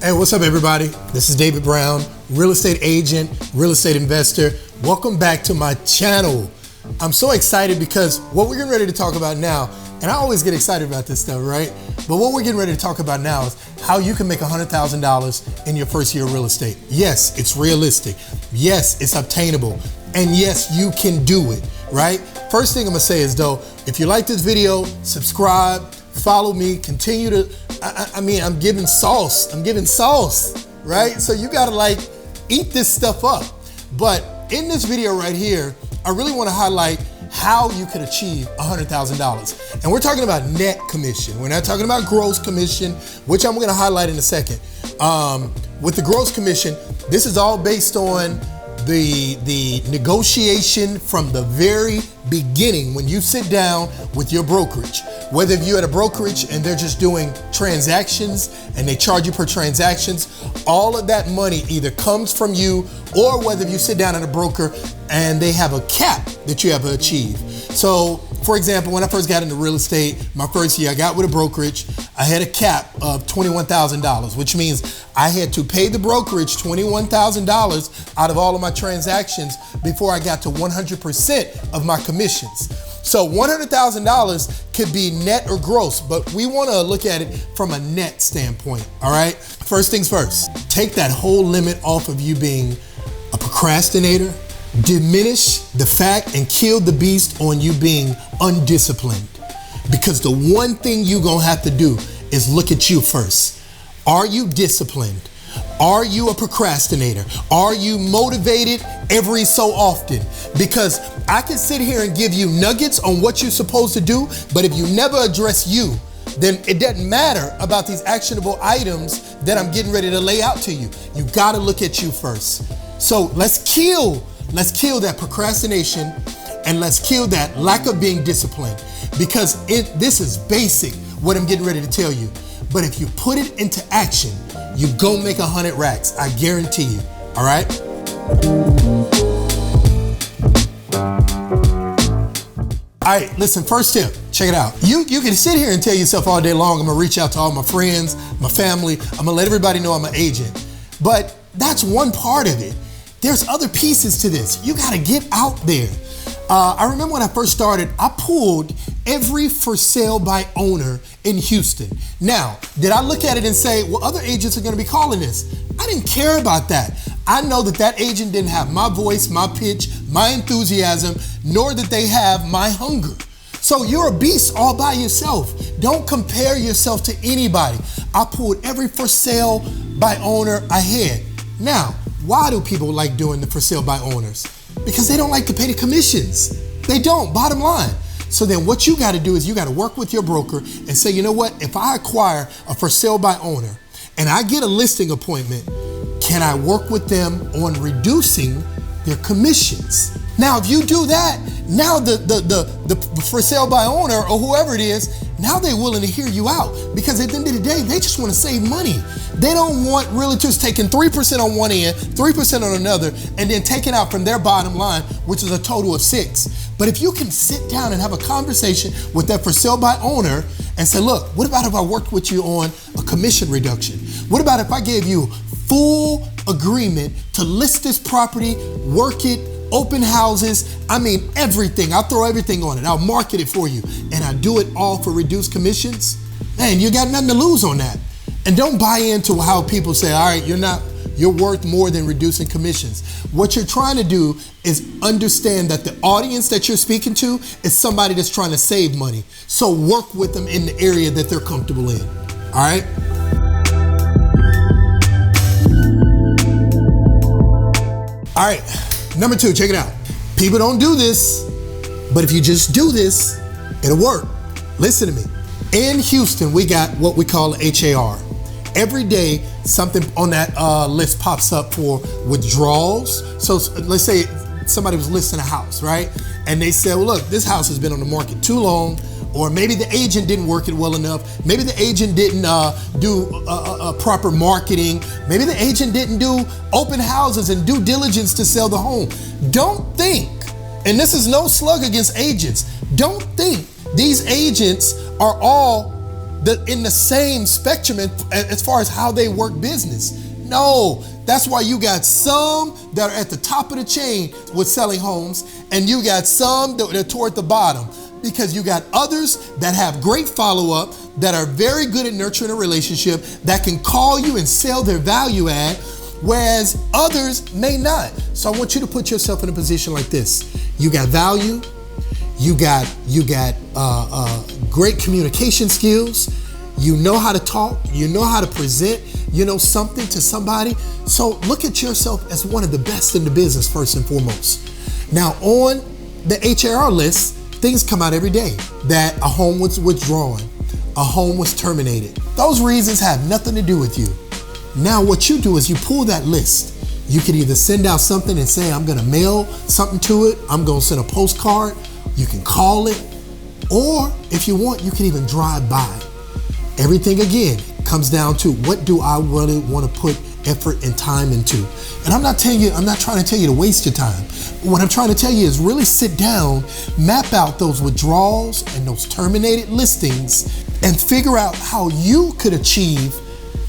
Hey, what's up, everybody? This is David Brown, real estate agent, real estate investor. Welcome back to my channel. I'm so excited because what we're getting ready to talk about now, and I always get excited about this stuff, right? But what we're getting ready to talk about now is how you can make $100,000 in your first year of real estate. Yes, it's realistic. Yes, it's obtainable. And yes, you can do it, right? First thing I'm gonna say is though, if you like this video, subscribe, follow me, continue to, I'm giving sauce, right? So you gotta like eat this stuff up. But in this video right here, I really wanna highlight how you could achieve $100,000. And we're talking about net commission. We're not talking about gross commission, which I'm gonna highlight in a second. With the gross commission, this is all based on the negotiation from the very beginning when you sit down with your brokerage. Whether you're at a brokerage and they're just doing transactions and they charge you per transactions, all of that money either comes from you or whether you sit down at a broker and they have a cap that you have to achieve. So, for example, when I first got into real estate, my first year, I got with a brokerage, I had a cap of $21,000, which means I had to pay the brokerage $21,000 out of all of my transactions before I got to 100% of my commissions. So $100,000 could be net or gross, but we want to look at it from a net standpoint, all right? First things first, take that whole limit off of you being a procrastinator, diminish the fact and kill the beast on you being undisciplined. Because the one thing you're gonna have to do is look at you first. Are you disciplined? Are you a procrastinator? Are you motivated every so often? Because I can sit here and give you nuggets on what you're supposed to do, but if you never address you, then it doesn't matter about these actionable items that I'm getting ready to lay out to you. You gotta look at you first. So let's kill that procrastination and let's kill that lack of being disciplined, because this is basic what I'm getting ready to tell you. But if you put it into action, you go make 100 racks, I guarantee you, all right? All right, listen, first tip, check it out. You can sit here and tell yourself all day long, I'm gonna reach out to all my friends, my family, I'm gonna let everybody know I'm an agent. But that's one part of it. There's other pieces to this. You gotta get out there. I remember when I first started, I pulled every for sale by owner in Houston. Now, did I look at it and say, well, other agents are gonna be calling this? I didn't care about that. I know that agent didn't have my voice, my pitch, my enthusiasm, nor did they have my hunger. So you're a beast all by yourself. Don't compare yourself to anybody. I pulled every for sale by owner I had. Now, why do people like doing the for sale by owners? Because they don't like to pay the commissions. They don't, bottom line. So then what you gotta do is you gotta work with your broker and say, you know what, if I acquire a for sale by owner and I get a listing appointment, can I work with them on reducing their commissions? Now, if you do that, now the for sale by owner or whoever it is, now they're willing to hear you out, because at the end of the day, they just want to save money. They don't want realtors taking 3% on one end, 3% on another, and then taking out from their bottom line, which is a total of 6. But if you can sit down and have a conversation with that for sale by owner and say, look, what about if I worked with you on a commission reduction? What about if I gave you full agreement to list this property, work it, open houses, I mean everything. I'll throw everything on it. I'll market it for you. And I do it all for reduced commissions. Man, you got nothing to lose on that. And don't buy into how people say, all right, you're worth more than reducing commissions. What you're trying to do is understand that the audience that you're speaking to is somebody that's trying to save money. So work with them in the area that they're comfortable in. All right? All right. Number 2, check it out. People don't do this, but if you just do this, it'll work. Listen to me. In Houston, we got what we call HAR. Every day, something on that list pops up for withdrawals. So let's say somebody was listing a house, right? And they said, well, look, this house has been on the market too long, or maybe the agent didn't work it well enough. Maybe the agent didn't do proper marketing. Maybe the agent didn't do open houses and due diligence to sell the home. Don't think, and this is no slug against agents, don't think these agents are all in the same spectrum as far as how they work business. No, that's why you got some that are at the top of the chain with selling homes, and you got some that are toward the bottom, because you got others that have great follow-up, that are very good at nurturing a relationship, that can call you and sell their value add, whereas others may not. So I want you to put yourself in a position like this. You got value, you got great communication skills, you know how to talk, you know how to present, you know something to somebody. So look at yourself as one of the best in the business first and foremost. Now on the HAR list, things come out every day that a home was withdrawn, a home was terminated. Those reasons have nothing to do with you. Now what you do is you pull that list. You can either send out something and say, I'm gonna mail something to it, I'm gonna send a postcard, you can call it, or if you want, you can even drive by. Everything again comes down to, what do I really want to put effort and time into? And I'm not trying to tell you to waste your time. What I'm trying to tell you is really sit down, map out those withdrawals and those terminated listings, and figure out how you could achieve,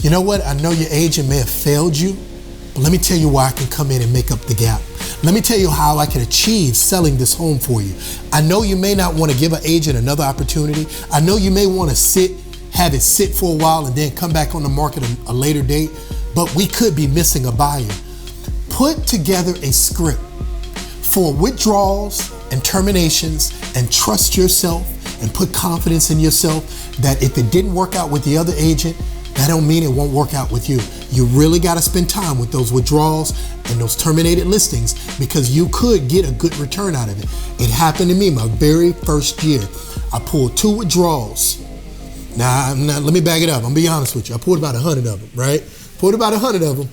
you know what, I know your agent may have failed you, but let me tell you why I can come in and make up the gap. Let me tell you how I can achieve selling this home for you. I know you may not want to give an agent another opportunity. I know you may want to have it sit for a while and then come back on the market a later date, but we could be missing a buyer. Put together a script for withdrawals and terminations, and trust yourself and put confidence in yourself that if it didn't work out with the other agent, that don't mean it won't work out with you. You really got to spend time with those withdrawals and those terminated listings, because you could get a good return out of it. It happened to me my very first year. I pulled 2 withdrawals. Now, let me back it up. I'm gonna be honest with you. I pulled about 100 of them, right? Pulled about 100 of them,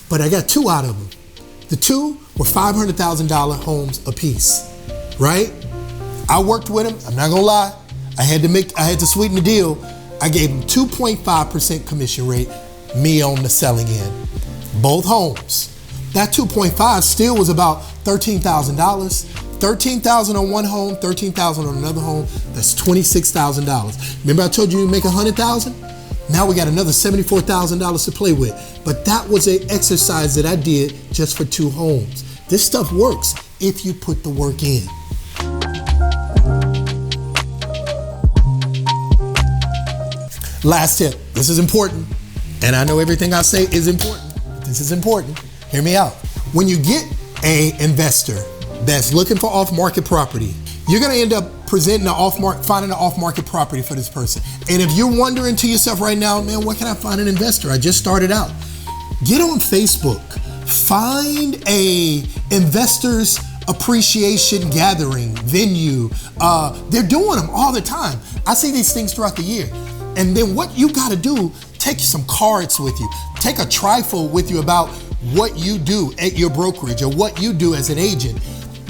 but I got 2 out of them. The 2 were $500,000 homes apiece, right? I worked with them. I'm not gonna lie. I had to sweeten the deal. I gave them 2.5% commission rate, me on the selling end. Both homes. That 2.5 still was about $13,000. $13,000 on one home, $13,000 on another home. That's $26,000. Remember I told you you make $100,000? Now we got another $74,000 to play with. But that was an exercise that I did just for 2 homes. This stuff works if you put the work in. Last tip. This is important. And I know everything I say is important. This is important. Hear me out. When you get an investor that's looking for off-market property, you're gonna end up finding an off-market property for this person. And if you're wondering to yourself right now, man, where can I find an investor? I just started out. Get on Facebook. Find a investors appreciation gathering venue. They're doing them all the time. I see these things throughout the year. And then what you gotta do, take some cards with you. Take a trifle with you about what you do at your brokerage or what you do as an agent.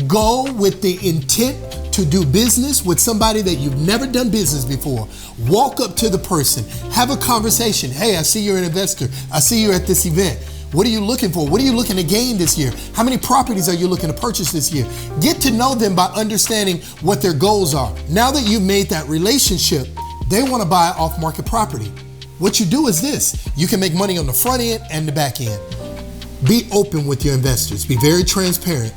Go with the intent to do business with somebody that you've never done business before. Walk up to the person, have a conversation. Hey, I see you're an investor. I see you're at this event. What are you looking for? What are you looking to gain this year? How many properties are you looking to purchase this year? Get to know them by understanding what their goals are. Now that you've made that relationship, they want to buy off-market property. What you do is this. You can make money on the front end and the back end. Be open with your investors. Be very transparent.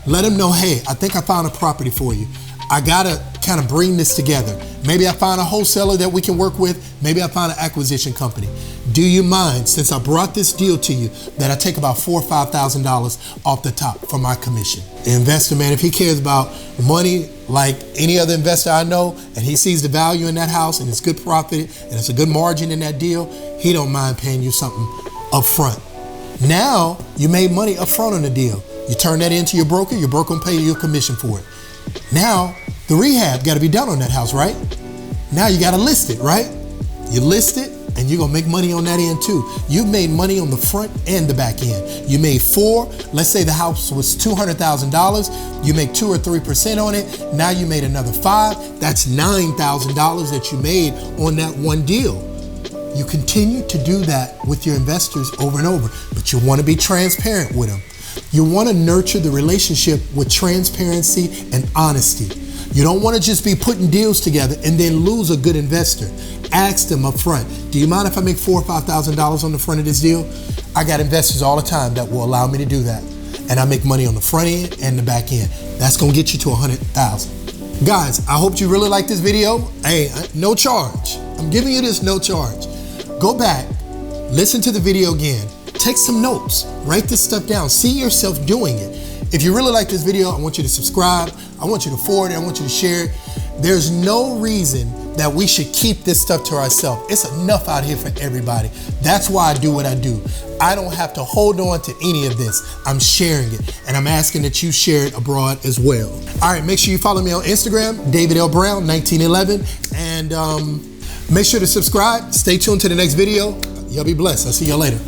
Let them know, hey, I think I found a property for you. I gotta kind of bring this together. Maybe I found a wholesaler that we can work with. Maybe I found an acquisition company. Do you mind, since I brought this deal to you, that I take about $4,000 or $5,000 off the top for my commission? The investor, man, if he cares about money like any other investor I know, and he sees the value in that house and it's good profit and it's a good margin in that deal, he don't mind paying you something up front. Now you made money up front on the deal. You turn that into your broker will pay you a commission for it. Now the rehab got to be done on that house, right? Now you got to list it, right? You list it and you're going to make money on that end too. You've made money on the front and the back end. You made 4, let's say the house was $200,000. You make 2 or 3% on it. Now you made another 5. That's $9,000 that you made on that one deal. You continue to do that with your investors over and over, but you want to be transparent with them. You want to nurture the relationship with transparency and honesty. You don't want to just be putting deals together and then lose a good investor. Ask them up front, do you mind if I make $4,000 or $5,000 on the front of this deal? I got investors all the time that will allow me to do that. And I make money on the front end and the back end. That's gonna get you to 100,000. Guys, I hope you really like this video. Hey, no charge. I'm giving you this no charge. Go back, listen to the video again, take some notes, write this stuff down, see yourself doing it. If you really like this video, I want you to subscribe, I want you to forward it, I want you to share it. There's no reason that we should keep this stuff to ourselves. It's enough out here for everybody. That's why I do what I do. I don't have to hold on to any of this. I'm sharing it, and I'm asking that you share it abroad as well. All right, make sure you follow me on Instagram, David L. Brown 1911, and make sure to subscribe. Stay tuned to the next video. Y'all be blessed. I'll see y'all later.